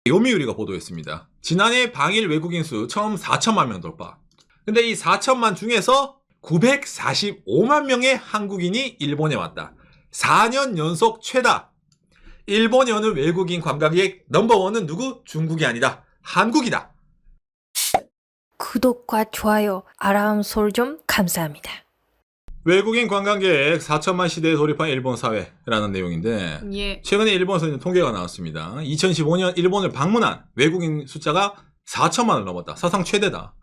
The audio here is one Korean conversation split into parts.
요미우리가 보도했습니다. 지난해 방일 외국인 수 처음 4천만 명 돌파. 근데 이 4천만 중에서 945만 명의 한국인이 일본에 왔다. 4년 연속 최다. 일본에 오는 외국인 관광객 넘버원은 누구? 중국이 아니다. 한국이다. 구독과 좋아요, 알람 설정 감사합니다. 외국인 관광객 4천만 시대에 돌입한 일본 사회라는 내용인데 예. 최근에 일본에서 통계가 나왔습니다. 2015년 일본을 방문한 외국인 숫자가 4천만을 넘었다. 사상 최대다.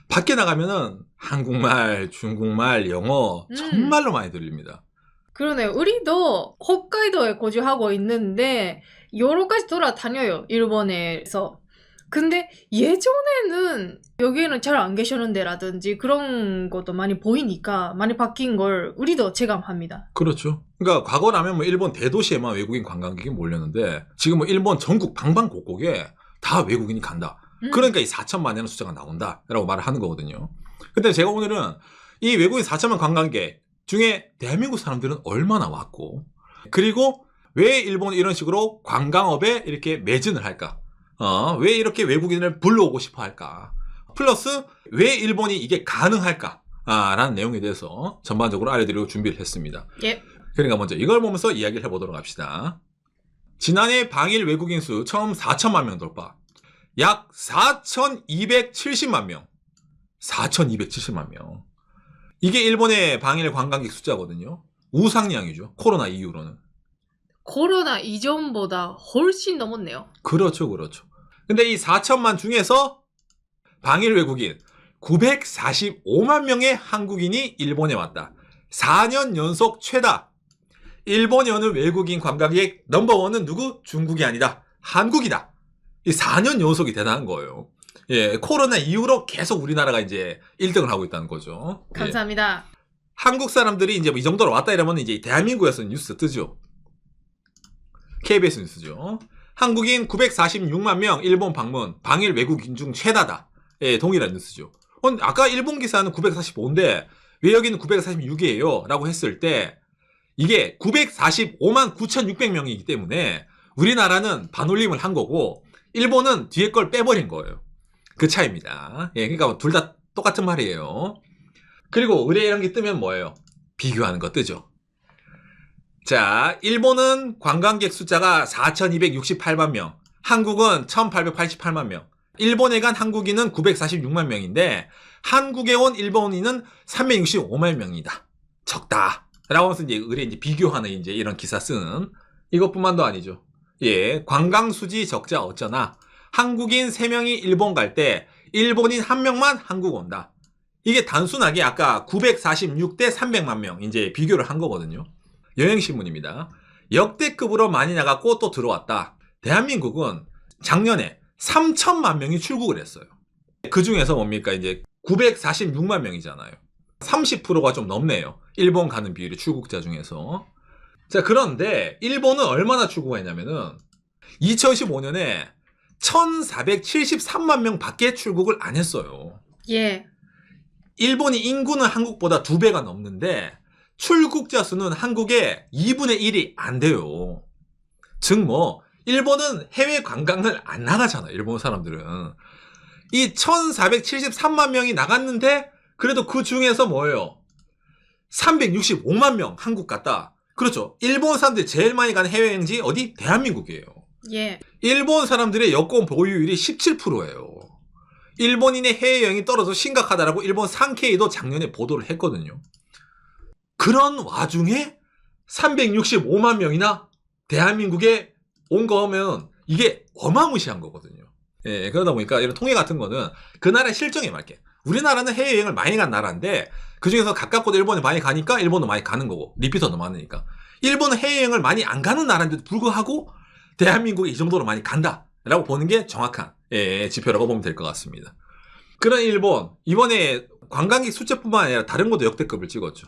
밖에 나가면은 한국말, 중국말, 영어 정말로 많이 들립니다. 그러네요. 우리도 홋카이도에 거주하고 있는데 여러 가지 돌아다녀요. 일본에서. 근데 예전에는 여기에는 잘 안 계셨는데라든지 그런 것도 많이 보이니까 많이 바뀐 걸 우리도 체감합니다. 그렇죠. 그러니까 과거라면 뭐 일본 대도시에만 외국인 관광객이 몰렸는데 지금 뭐 일본 전국 방방곡곡에 다 외국인이 간다. 그러니까 이 4천만이라는 숫자가 나온다라고 말을 하는 거거든요. 근데 제가 오늘은 이 외국인 4천만 관광객 중에 대한민국 사람들은 얼마나 왔고 그리고 왜 일본은 이런 식으로 관광업에 이렇게 매진을 할까? 왜 이렇게 외국인을 불러오고 싶어 할까? 플러스 왜 일본이 이게 가능할까? 라는 내용에 대해서 전반적으로 알려드리고 준비를 했습니다. 예. 그러니까 먼저 이걸 보면서 이야기를 해보도록 합시다. 지난해 방일 외국인 수 처음 4천만 명 돌파. 약 4,270만 명. 4,270만 명. 이게 일본의 방일 관광객 숫자거든요. 우상향이죠. 코로나 이후로는. 코로나 이전보다 훨씬 넘었네요. 그렇죠, 그렇죠. 근데 이 4천만 중에서 방일 외국인 945만 명의 한국인이 일본에 왔다. 4년 연속 최다. 일본에 오는 외국인 관광객 넘버원은 누구? 중국이 아니다. 한국이다. 이 4년 연속이 대단한 거예요. 예, 코로나 이후로 계속 우리나라가 이제 1등을 하고 있다는 거죠. 감사합니다. 예. 한국 사람들이 이제 뭐 이 정도로 왔다 이러면 이제 대한민국에서 뉴스 뜨죠. KBS 뉴스죠. 한국인 946만 명 일본 방문, 방일 외국인 중 최다다. 예, 동일한 뉴스죠. 아까 일본 기사는 945인데 왜 여기는 946이에요? 라고 했을 때 이게 945만 9,600명이기 때문에 우리나라는 반올림을 한 거고 일본은 뒤에 걸 빼버린 거예요. 그 차이입니다. 예, 그러니까 둘 다 똑같은 말이에요. 그리고 의뢰 이런 게 뜨면 뭐예요? 비교하는 거 뜨죠. 자, 일본은 관광객 숫자가 4,268만 명, 한국은 1,888만 명. 일본에 간 한국인은 946만 명인데 한국에 온 일본인은 365만 명이다. 적다. 라고 하면서 이제 의뢰 이제 비교하는 이제 이런 기사 쓰는 이것뿐만도 아니죠. 예, 관광 수지 적자 어쩌나 한국인 3명이 일본 갈 때 일본인 1명만 한국 온다. 이게 단순하게 아까 946대 300만 명 이제 비교를 한 거거든요. 여행신문입니다. 역대급으로 많이 나갔고 또 들어왔다. 대한민국은 작년에 3천만 명이 출국을 했어요. 그 중에서 뭡니까? 이제 946만 명이잖아요. 30%가 좀 넘네요. 일본 가는 비율이 출국자 중에서. 자, 그런데 일본은 얼마나 출국했냐면은 2015년에 1,473만 명 밖에 출국을 안 했어요. 예. 일본이 인구는 한국보다 2배가 넘는데 출국자 수는 한국의 2분의 1이 안 돼요. 즉 뭐 일본은 해외 관광을 안 나가잖아요. 일본 사람들은. 이 1473만 명이 나갔는데 그래도 그 중에서 뭐예요? 365만 명 한국 갔다. 그렇죠. 일본 사람들이 제일 많이 가는 해외여행지 어디? 대한민국이에요. 예. 일본 사람들의 여권 보유율이 17%예요. 일본인의 해외여행이 떨어져 심각하다라고 일본 산케이도 작년에 보도를 했거든요. 그런 와중에 365만 명이나 대한민국에 온 거면 이게 어마무시한 거거든요. 예, 그러다 보니까 이런 통계 같은 거는 그 나라의 실정에 맞게. 우리나라는 해외여행을 많이 간 나라인데 그중에서 가깝고도 일본에 많이 가니까 일본도 많이 가는 거고 리피터도 많으니까. 일본은 해외여행을 많이 안 가는 나라인데도 불구하고 대한민국이 이 정도로 많이 간다라고 보는 게 정확한 지표라고 보면 될 것 같습니다. 그런 일본 이번에 관광객 숫자뿐만 아니라 다른 것도 역대급을 찍었죠.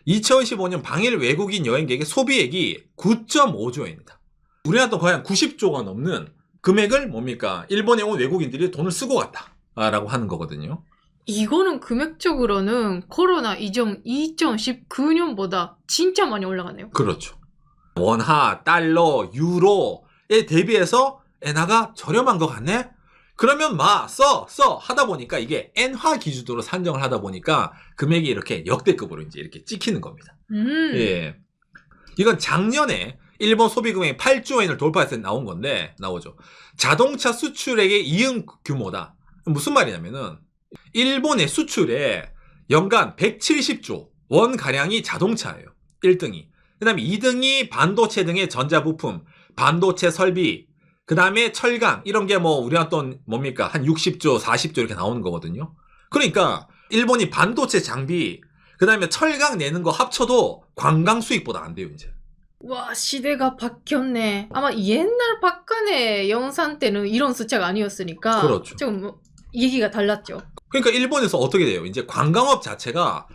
2015년 방일 외국인 여행객의 소비액이 9.5조입니다. 우리나라도 거의 한 90조가 넘는 금액을 뭡니까? 일본에 온 외국인들이 돈을 쓰고 갔다라고 하는 거거든요. 이거는 금액적으로는 코로나 이전 2019년보다 진짜 많이 올라가네요. 그렇죠. 원화, 달러, 유로에 대비해서 엔화가 저렴한 것 같네? 그러면 써 하다 보니까 이게 엔화 기준으로 산정을 하다 보니까 금액이 이렇게 역대급으로 이제 이렇게 찍히는 겁니다. 예. 이건 작년에 일본 소비 금액이 8조 엔을 돌파했을 때 나온 건데, 나오죠. 자동차 수출액의 이응 규모다. 무슨 말이냐면은, 일본의 수출에 연간 170조 원 가량이 자동차예요. 1등이. 그 다음에 2등이 반도체 등의 전자부품, 반도체 설비, 그 다음에 철강, 이런 게 우리한테 또 뭡니까? 한 60조, 40조 이렇게 나오는 거거든요. 그러니까, 일본이 반도체 장비, 그 다음에 철강 내는 거 합쳐도 관광 수익보다 안 돼요, 이제. 와, 시대가 바뀌었네. 아마 옛날 박간의 영상 때는 이런 숫자가 아니었으니까. 그렇죠. 좀 얘기가 달랐죠. 그러니까 일본에서 어떻게 돼요? 이제 관광업 자체가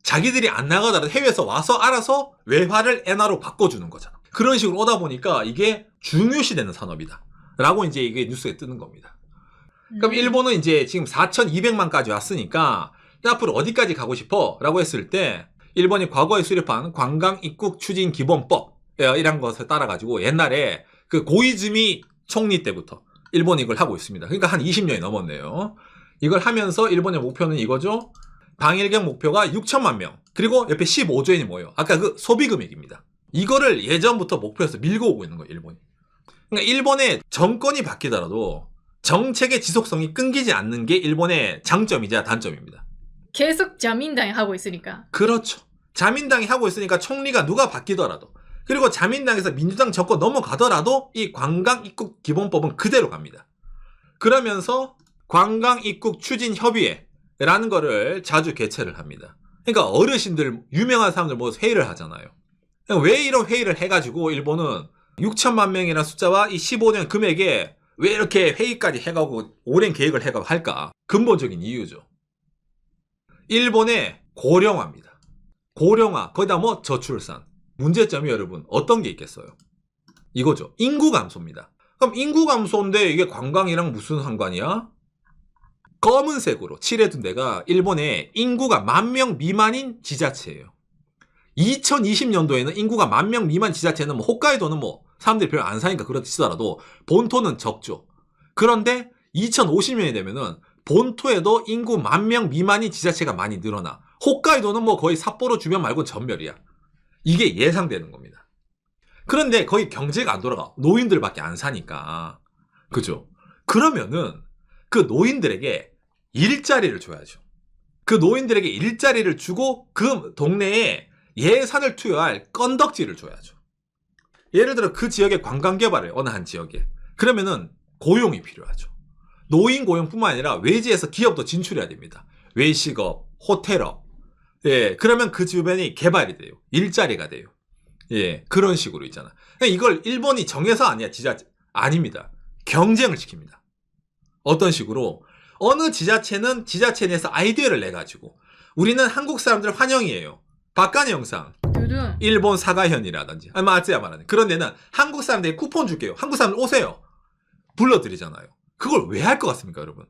자기들이 안 나가더라도 해외에서 와서 알아서 외화를 엔화로 바꿔주는 거잖아. 그런 식으로 오다 보니까 이게 중요시되는 산업이다. 라고 이제 이게 뉴스에 뜨는 겁니다. 그럼 일본은 이제 지금 4,200만까지 왔으니까 앞으로 어디까지 가고 싶어? 라고 했을 때 일본이 과거에 수립한 관광 입국 추진 기본법 이런 것을 따라가지고 옛날에 그 고이즈미 총리 때부터 일본이 이걸 하고 있습니다. 그러니까 한 20년이 넘었네요. 이걸 하면서 일본의 목표는 이거죠. 방일객 목표가 6천만 명. 그리고 옆에 15조 엔이 뭐예요? 아까 그 소비 금액입니다. 이거를 예전부터 목표에서 밀고 오고 있는 거예요, 일본이. 그러니까 일본의 정권이 바뀌더라도 정책의 지속성이 끊기지 않는 게 일본의 장점이자 단점입니다. 계속 자민당이 하고 있으니까. 그렇죠. 자민당이 하고 있으니까 총리가 누가 바뀌더라도, 그리고 자민당에서 민주당 정권 넘어가더라도 이 관광 입국 기본법은 그대로 갑니다. 그러면서 관광 입국 추진 협의회라는 거를 자주 개최를 합니다. 그러니까 어르신들, 유명한 사람들 모여서 회의를 하잖아요. 왜 이런 회의를 해가지고 일본은 6천만 명이라는 숫자와 이 15년 금액에 왜 이렇게 회의까지 해가고 오랜 계획을 해가고 할까? 근본적인 이유죠. 일본의 고령화입니다. 고령화, 거기다 저출산. 문제점이 여러분 어떤 게 있겠어요? 이거죠. 인구 감소입니다. 그럼 인구 감소인데 이게 관광이랑 무슨 상관이야? 검은색으로 칠해둔 데가 일본의 인구가 10,000명 미만인 지자체예요. 2020년도에는 인구가 10,000명 미만 지자체는 홋카이도는 사람들이 별로 안 사니까 그렇다 치더라도 본토는 적죠. 그런데 2050년이 되면은 본토에도 인구 10,000명 미만인 지자체가 많이 늘어나. 홋카이도는 거의 삿포로 주변 말고 전멸이야. 이게 예상되는 겁니다. 그런데 거의 경제가 안 돌아가. 노인들밖에 안 사니까. 그죠? 그러면은 그 노인들에게 일자리를 줘야죠. 그 노인들에게 일자리를 주고 그 동네에 예산을 투여할 건덕지를 줘야죠. 예를 들어 그 지역에 관광 개발을 어느 한 지역에. 그러면은 고용이 필요하죠. 노인 고용뿐만 아니라 외지에서 기업도 진출해야 됩니다. 외식업, 호텔업. 예, 그러면 그 주변이 개발이 돼요. 일자리가 돼요. 예, 그런 식으로 있잖아. 이걸 일본이 정해서 아닙니다. 경쟁을 시킵니다. 어떤 식으로? 어느 지자체는 지자체 내에서 아이디어를 내가지고 우리는 한국 사람들 환영이에요. 박간의 영상. 두둥. 일본 사가현이라든지 맞아야 말하는 그런 데는 한국 사람들이 쿠폰 줄게요. 한국 사람들 오세요. 불러드리잖아요. 그걸 왜 할 것 같습니까, 여러분?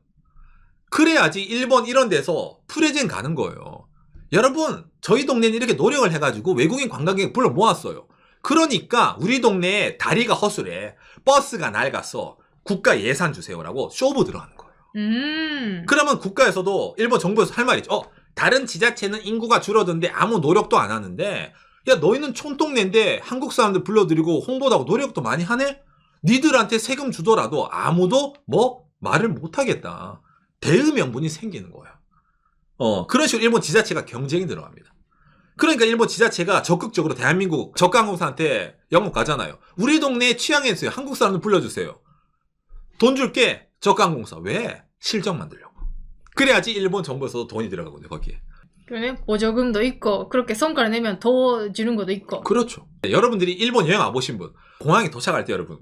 그래야지 일본 이런 데서 프레젠 가는 거예요. 여러분, 저희 동네는 이렇게 노력을 해가지고 외국인 관광객 불러 모았어요. 그러니까 우리 동네에 다리가 허술해. 버스가 낡았어. 국가 예산 주세요라고 쇼부 들어가는 거예요. 그러면 국가에서도 일본 정부에서 할 말이 있죠. 다른 지자체는 인구가 줄어드는데 아무 노력도 안 하는데 야 너희는 촌동네인데 한국 사람들 불러들이고 홍보도 하고 노력도 많이 하네? 니들한테 세금 주더라도 아무도 말을 못하겠다. 대의 명분이 생기는 거야. 그런 식으로 일본 지자체가 경쟁이 들어갑니다. 그러니까 일본 지자체가 적극적으로 대한민국 저가항공사한테 영업 가잖아요. 우리 동네에 취향에 있어요. 한국 사람들 불러주세요. 돈 줄게. 저가항공사. 왜? 실적 만들려고. 그래야지 일본 정부에서도 돈이 들어가거든요. 거기에. 그러면 보조금도 있고 그렇게 성과를 내면 더 주는 것도 있고. 그렇죠. 여러분들이 일본 여행 와보신 분 공항에 도착할 때 여러분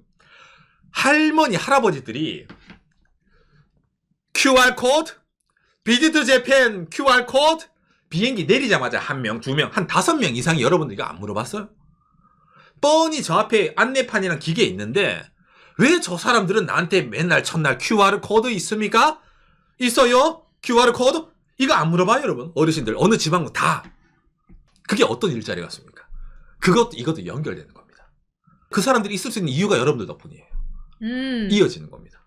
할머니 할아버지들이 QR 코드 비지트 재팬 QR 코드 비행기 내리자마자 1명, 2명, 한 5명 이상이 여러분들 이거 안 물어봤어요? 뻔히 저 앞에 안내판이랑 기계 있는데 왜 저 사람들은 나한테 맨날 첫날 QR 코드 있습니까? 있어요? QR 코드? 이거 안 물어봐요, 여러분. 어르신들 어느 지방은 다. 그게 어떤 일자리 같습니까? 이것도 연결되는 겁니다. 그 사람들이 있을 수 있는 이유가 여러분들 덕분이에요. 이어지는 겁니다.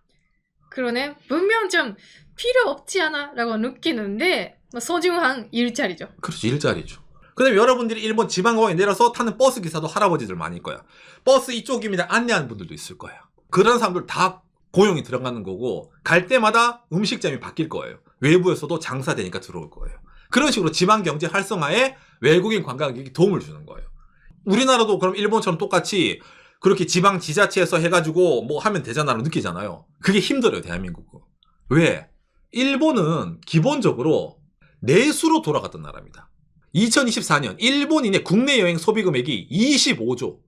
그러네. 분명 좀 필요 없지 않아? 라고 느끼는데 소중한 일자리죠. 그렇죠. 일자리죠. 그 다음에 여러분들이 일본 지방공항에 내려서 타는 버스 기사도 할아버지들 많을 거야. 버스 이쪽입니다. 안내하는 분들도 있을 거예요. 그런 사람들 다 고용이 들어가는 거고 갈 때마다 음식점이 바뀔 거예요. 외부에서도 장사되니까 들어올 거예요. 그런 식으로 지방경제 활성화에 외국인 관광객이 도움을 주는 거예요. 우리나라도 그럼 일본처럼 똑같이 그렇게 지방 지자체에서 해가지고 뭐 하면 되잖아라고 느끼잖아요. 그게 힘들어요, 대한민국은. 왜? 일본은 기본적으로 내수로 돌아갔던 나라입니다. 2024년 일본인의 국내 여행 소비 금액이 25조.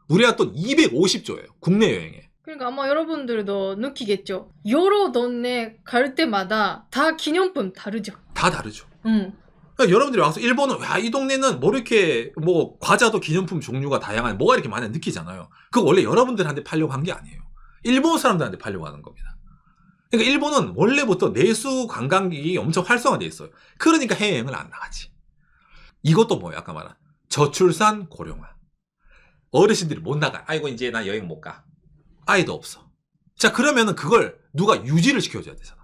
우리가 또 250조예요. 국내 여행에. 그러니까 아마 여러분들도 느끼겠죠. 여러 동네 갈 때마다 다 기념품 다르죠. 다 다르죠. 응. 그러니까 여러분들이 와서 일본은 야, 이 동네는 뭐 이렇게 뭐 과자도 기념품 종류가 다양한 뭐가 이렇게 많이 느끼잖아요. 그거 원래 여러분들한테 팔려고 한 게 아니에요. 일본 사람들한테 팔려고 하는 겁니다. 그러니까 일본은 원래부터 내수 관광객이 엄청 활성화되어 있어요. 그러니까 해외여행을 안 나가지. 이것도 뭐예요? 아까 말한 저출산 고령화. 어르신들이 못 나가. 아이고 이제 나 여행 못 가. 아이도 없어. 자, 그러면은 그걸 누가 유지를 시켜줘야 되잖아.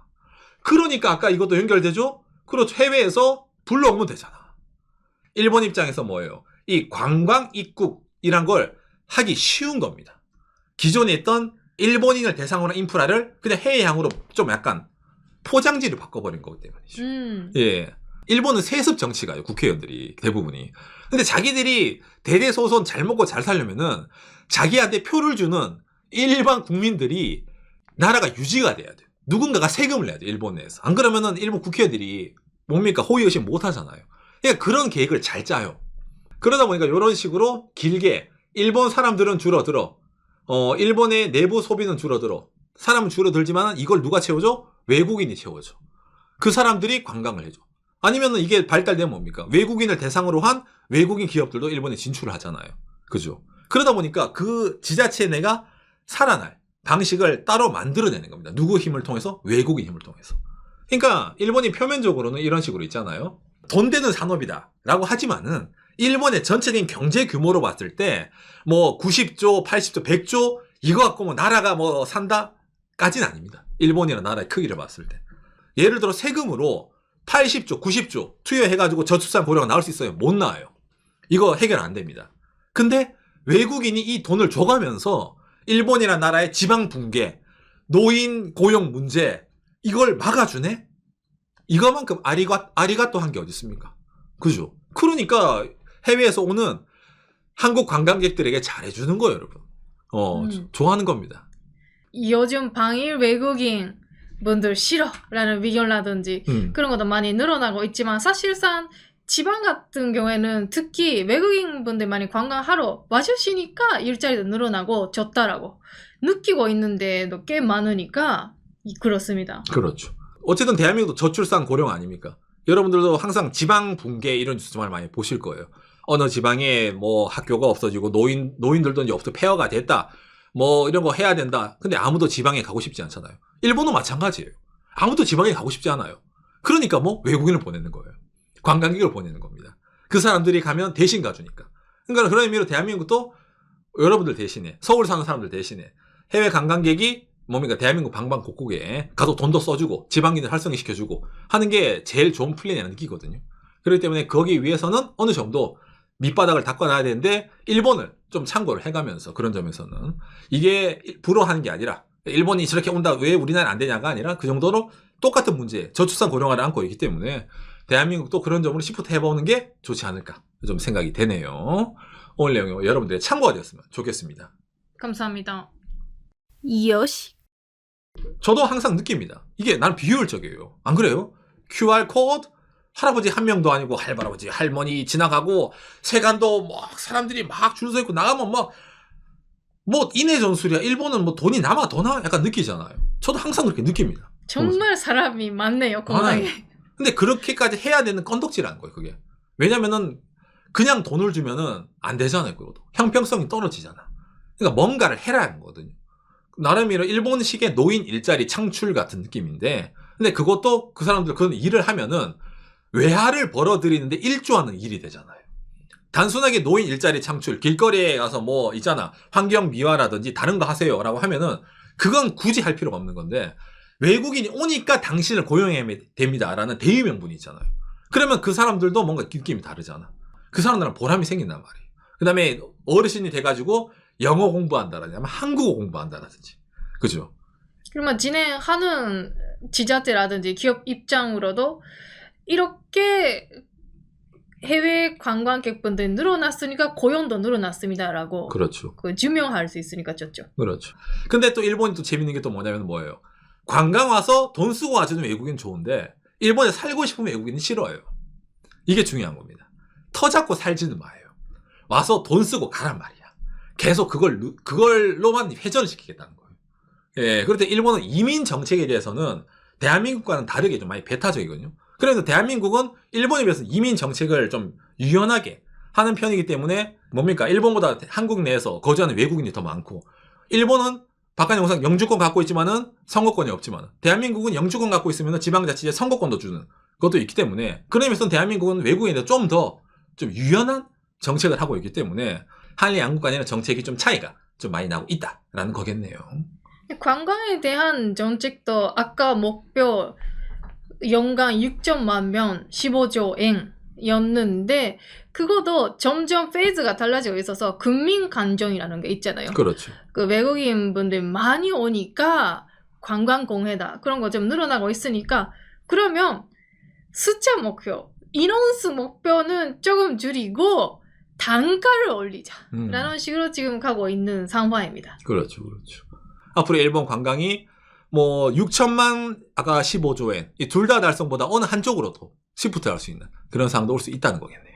그러니까 아까 이것도 연결되죠? 그렇죠. 해외에서 불러오면 되잖아. 일본 입장에서 뭐예요? 이 관광 입국이란 걸 하기 쉬운 겁니다. 기존에 있던 일본인을 대상으로 한 인프라를 그냥 해외향으로 좀 약간 포장지를 바꿔버린 거기 때문이죠. 예. 일본은 세습 정치가요, 국회의원들이 대부분이. 근데 자기들이 대대소손 잘 먹고 잘 살려면은 자기한테 표를 주는 일반 국민들이 나라가 유지가 돼야 돼요. 누군가가 세금을 내야 돼요, 일본 내에서. 안 그러면은 일본 국회의원들이 뭡니까? 호의의식 못 하잖아요. 그러니까 그런 계획을 잘 짜요. 그러다 보니까 이런 식으로 길게 일본 사람들은 줄어들어. 일본의 내부 소비는 줄어들어. 사람은 줄어들지만 이걸 누가 채워줘? 외국인이 채워줘. 그 사람들이 관광을 해줘. 아니면 이게 발달되면 뭡니까? 외국인을 대상으로 한 외국인 기업들도 일본에 진출을 하잖아요. 그죠? 그러다 보니까 그 지자체 내가 살아날 방식을 따로 만들어내는 겁니다. 누구 힘을 통해서? 외국인 힘을 통해서. 그러니까 일본이 표면적으로는 이런 식으로 있잖아요. 돈 되는 산업이다 라고 하지만은 일본의 전체적인 경제 규모로 봤을 때 뭐 90조, 80조, 100조 이거 갖고 뭐 나라가 뭐 산다? 까지는 아닙니다. 일본이라는 나라의 크기를 봤을 때. 예를 들어 세금으로 80조, 90조 투여해가지고 저출산 고령가 나올 수 있어요? 못 나와요. 이거 해결 안 됩니다. 근데 외국인이 이 돈을 줘가면서 일본이라는 나라의 지방 붕괴, 노인 고용 문제 이걸 막아주네? 이거만큼 아리가또 한 게 어디 있습니까? 그죠? 그러니까 해외에서 오는 한국 관광객들에게 잘해주는 거예요, 여러분. 좋아하는 겁니다. 요즘 방일 외국인 분들 싫어라는 의견이라든지 그런 것도 많이 늘어나고 있지만 사실상 지방 같은 경우에는 특히 외국인 분들 많이 관광하러 와주시니까 일자리도 늘어나고 좋다라고 느끼고 있는데도 꽤 많으니까 그렇습니다. 그렇죠. 어쨌든 대한민국도 저출산 고령 아닙니까? 여러분들도 항상 지방 붕괴 이런 뉴스 정말 많이 보실 거예요. 어느 지방에 뭐 학교가 없어지고 노인들도 이제 없어 폐허가 됐다. 뭐 이런 거 해야 된다. 근데 아무도 지방에 가고 싶지 않잖아요. 일본도 마찬가지예요. 아무도 지방에 가고 싶지 않아요. 그러니까 뭐 외국인을 보내는 거예요. 관광객을 보내는 겁니다. 그 사람들이 가면 대신 가주니까. 그러니까 그런 의미로 대한민국도 여러분들 대신에 서울 사는 사람들 대신에 해외 관광객이 뭡니까 대한민국 방방곡곡에 가서 돈도 써주고 지방인을 활성화시켜주고 하는 게 제일 좋은 플랜이라는 느끼거든요. 그렇기 때문에 거기 위해서는 어느 정도 밑바닥을 닦아놔야 되는데 일본을 좀 참고를 해가면서 그런 점에서는 이게 부러워하는 게 아니라 일본이 저렇게 온다 왜 우리나라는 안 되냐가 아니라 그 정도로 똑같은 문제 저출산 고령화를 안고 있기 때문에 대한민국도 그런 점으로 시프트 해보는 게 좋지 않을까 좀 생각이 되네요. 오늘 내용이 여러분들의 참고가 되었으면 좋겠습니다. 감사합니다. 요시. 저도 항상 느낍니다. 이게 난 비효율적이에요. 안 그래요? QR 코드 할아버지 한 명도 아니고 할아버지 할머니 지나가고 세간도 막 사람들이 막 줄 서 있고 나가면 뭐 인해 전술이야. 일본은 뭐 돈이 남아 더 나 약간 느끼잖아요. 저도 항상 그렇게 느낍니다. 정말 사람이 많네요, 공항에. 근데 그렇게까지 해야 되는 건덕지라는 거예요, 그게. 왜냐면은 그냥 돈을 주면은 안 되잖아요, 그것도. 형평성이 떨어지잖아. 그러니까 뭔가를 해라 하는 거거든요. 나름대로 일본식의 노인 일자리 창출 같은 느낌인데, 근데 그것도 그 사람들 그런 일을 하면은 외화를 벌어들이는데 일조하는 일이 되잖아요. 단순하게 노인 일자리 창출, 길거리에 가서 뭐 있잖아. 환경 미화라든지 다른 거 하세요라고 하면은 그건 굳이 할 필요가 없는 건데 외국인이 오니까 당신을 고용해야 됩니다라는 대의 명분이 있잖아요. 그러면 그 사람들도 뭔가 느낌이 다르잖아. 그 사람들은 보람이 생긴단 말이에요. 그 다음에 어르신이 돼가지고 영어 공부한다라든지 아니면 한국어 공부한다라든지. 그죠? 그러면 진행하는 지자체라든지 기업 입장으로도 이렇게 해외 관광객분들이 늘어났으니까 고용도 늘어났습니다라고 그렇죠. 증명할 수 있으니까 좋죠. 그렇죠. 근데 또 일본이 또 재밌는 게 또 뭐냐면 뭐예요? 관광 와서 돈 쓰고 와주는 외국인 좋은데 일본에 살고 싶으면 외국인은 싫어해요. 이게 중요한 겁니다. 터 잡고 살지는 마요. 와서 돈 쓰고 가란 말이야. 계속 그걸로만 회전을 시키겠다는 거예요. 예, 그럴 때 일본은 이민 정책에 대해서는 대한민국과는 다르게 좀 많이 배타적이거든요. 그래서 대한민국은 일본에 비해서 이민 정책을 좀 유연하게 하는 편이기 때문에 뭡니까? 일본보다 한국 내에서 거주하는 외국인이 더 많고 일본은 박한영상 영주권 갖고 있지만은 선거권이 없지만 대한민국은 영주권 갖고 있으면 지방자치제 선거권도 주는 것도 있기 때문에 그런 의미에서 대한민국은 외국인에 좀 더 좀 유연한 정책을 하고 있기 때문에 한일 양국 간에는 정책이 좀 차이가 좀 많이 나고 있다라는 거겠네요. 관광에 대한 정책도 아까 목표 연간 6천만 명 15조 엔이었는데 그것도 점점 페이즈가 달라지고 있어서 국민 간정이라는 게 있잖아요. 그렇죠. 그 외국인 분들 많이 오니까 관광 공해다 그런 거 좀 늘어나고 있으니까 그러면 숫자 목표, 인원수 목표는 조금 줄이고 단가를 올리자라는 식으로 지금 가고 있는 상황입니다. 그렇죠, 그렇죠. 앞으로 일본 관광이 뭐 6천만 아까 15조 엔 이 둘 다 달성보다 어느 한쪽으로도 시프트 할 수 있는 그런 상황도 올 수 있다는 거겠네요.